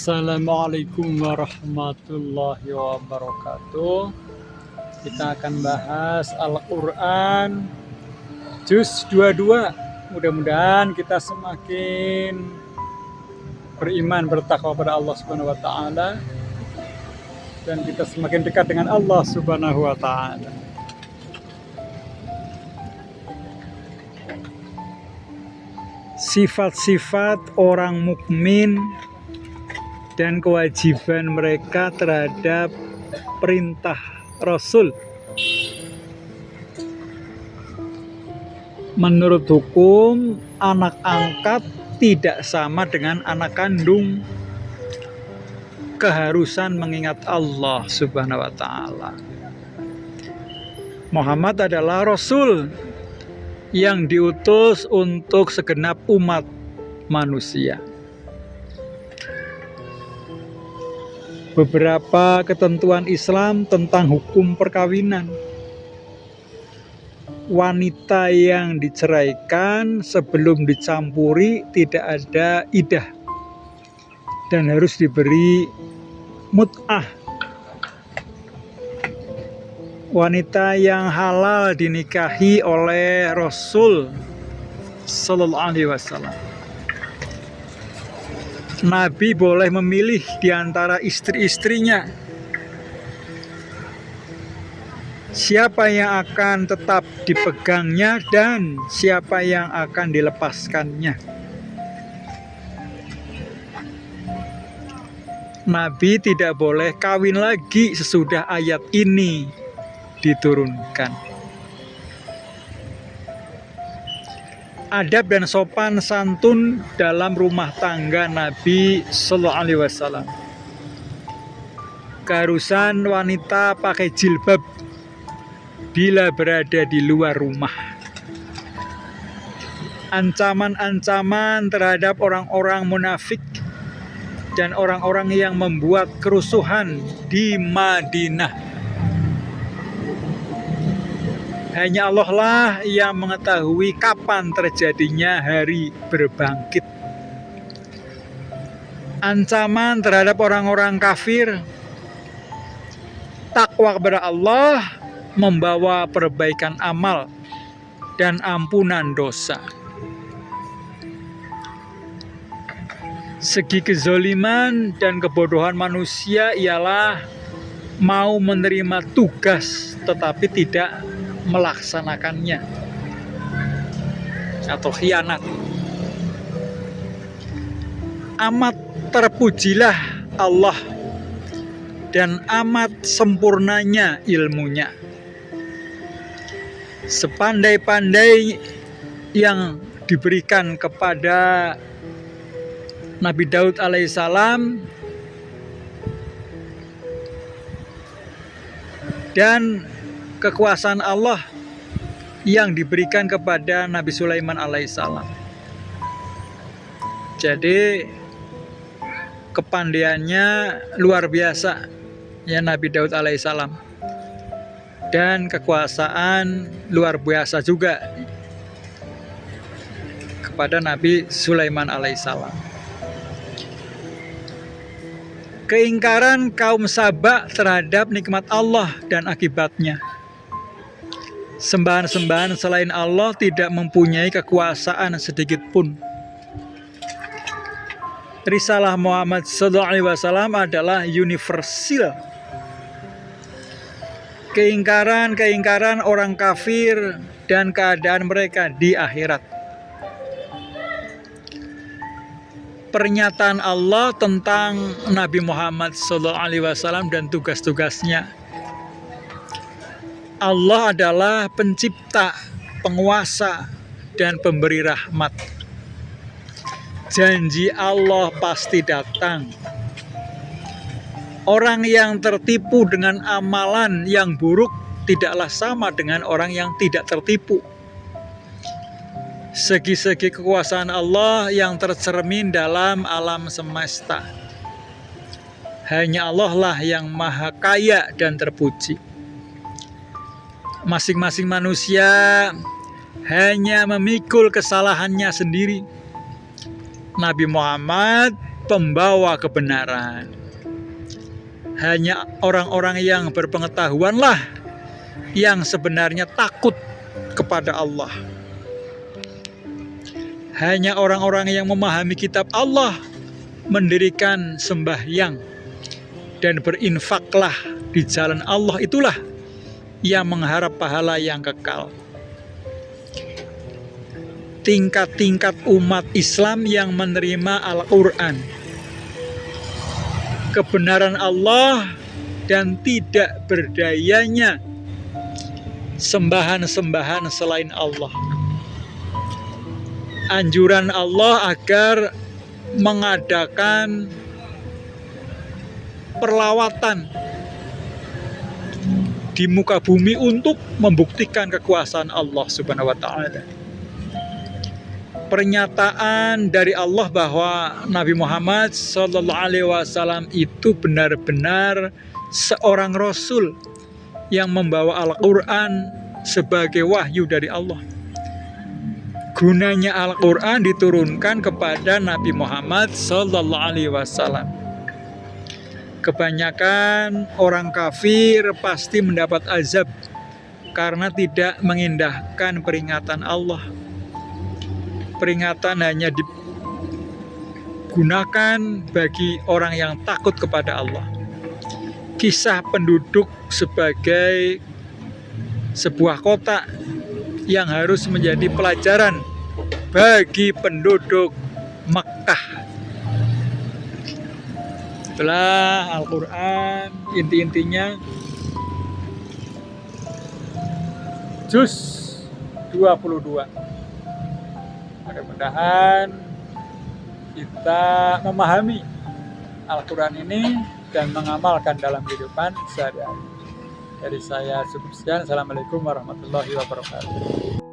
Assalamualaikum warahmatullahi wabarakatuh. Kita akan bahas Al-Quran Juz 22. Mudah-mudahan kita semakin beriman, bertakwa pada Allah Subhanahu wa Ta'ala, dan kita semakin dekat dengan Allah Subhanahu wa Ta'ala. Sifat-sifat orang mukmin dan kewajiban mereka terhadap perintah Rasul. Menurut hukum, anak angkat tidak sama dengan anak kandung. Keharusan mengingat Allah Subhanahu wa Ta'ala. Muhammad adalah Rasul yang diutus untuk segenap umat manusia. Beberapa ketentuan Islam tentang hukum perkawinan. Wanita yang diceraikan sebelum dicampuri tidak ada iddah dan harus diberi mut'ah. Wanita yang halal dinikahi oleh Rasul Sallallahu Alaihi Wasallam. Nabi boleh memilih di antara istri-istrinya siapa yang akan tetap dipegangnya dan siapa yang akan dilepaskannya. Nabi tidak boleh kawin lagi sesudah ayat ini diturunkan. Adab dan sopan santun dalam rumah tangga Nabi Sallallahu Alaihi Wasallam. Keharusan wanita pakai jilbab bila berada di luar rumah. Ancaman-ancaman terhadap orang-orang munafik dan orang-orang yang membuat kerusuhan di Madinah. Hanya Allah lah yang mengetahui kapan terjadinya hari berbangkit. Ancaman terhadap orang-orang kafir. Takwa kepada Allah membawa perbaikan amal dan ampunan dosa. Segi kezaliman dan kebodohan manusia ialah mau menerima tugas tetapi tidak melaksanakannya atau khianat. Amat terpujilah Allah dan amat sempurnanya ilmunya. Sepandai-pandai yang diberikan kepada Nabi Daud alaihissalam dan kekuasaan Allah yang diberikan kepada Nabi Sulaiman alaihissalam. Jadi kepandaiannya luar biasa ya Nabi Daud alaihissalam, dan kekuasaan luar biasa juga kepada Nabi Sulaiman alaihissalam. Keingkaran kaum Saba terhadap nikmat Allah dan akibatnya. Sembahan-sembahan selain Allah tidak mempunyai kekuasaan sedikit pun. Risalah Muhammad Sallallahu Alaihi Wasallam adalah universal. Keingkaran orang kafir dan keadaan mereka di akhirat. Pernyataan Allah tentang Nabi Muhammad Sallallahu Alaihi Wasallam dan tugas-tugasnya. Allah adalah pencipta, penguasa, dan pemberi rahmat. Janji Allah pasti datang. Orang yang tertipu dengan amalan yang buruk tidaklah sama dengan orang yang tidak tertipu. Segi-segi kekuasaan Allah yang tercermin dalam alam semesta. Hanya Allah lah yang maha kaya dan terpuji. Masing-masing manusia hanya memikul kesalahannya sendiri. Nabi Muhammad pembawa kebenaran. Hanya orang-orang yang berpengetahuanlah yang sebenarnya takut kepada Allah. Hanya orang-orang yang memahami kitab Allah, mendirikan sembahyang dan berinfaklah di jalan Allah, itulah yang mengharap pahala yang kekal. Tingkat-tingkat umat Islam yang menerima Al-Quran, kebenaran Allah, dan tidak berdayanya sembahan-sembahan selain Allah. Anjuran Allah agar mengadakan perlawatan di muka bumi untuk membuktikan kekuasaan Allah Subhanahu wa Ta'ala. Pernyataan dari Allah bahwa Nabi Muhammad SAW itu benar-benar seorang Rasul yang membawa Al-Quran sebagai wahyu dari Allah. Gunanya Al-Quran diturunkan kepada Nabi Muhammad SAW. Kebanyakan orang kafir pasti mendapat azab karena tidak mengindahkan peringatan Allah. Peringatan hanya digunakan bagi orang yang takut kepada Allah. Kisah penduduk sebagai sebuah kota yang harus menjadi pelajaran bagi penduduk Makkah. Itulah Al-Quran, inti-intinya juz 22. Mudah-mudahan kita memahami Al-Quran ini dan mengamalkan dalam kehidupan sehari-hari. Dari saya cukup sekian. Assalamualaikum warahmatullahi wabarakatuh.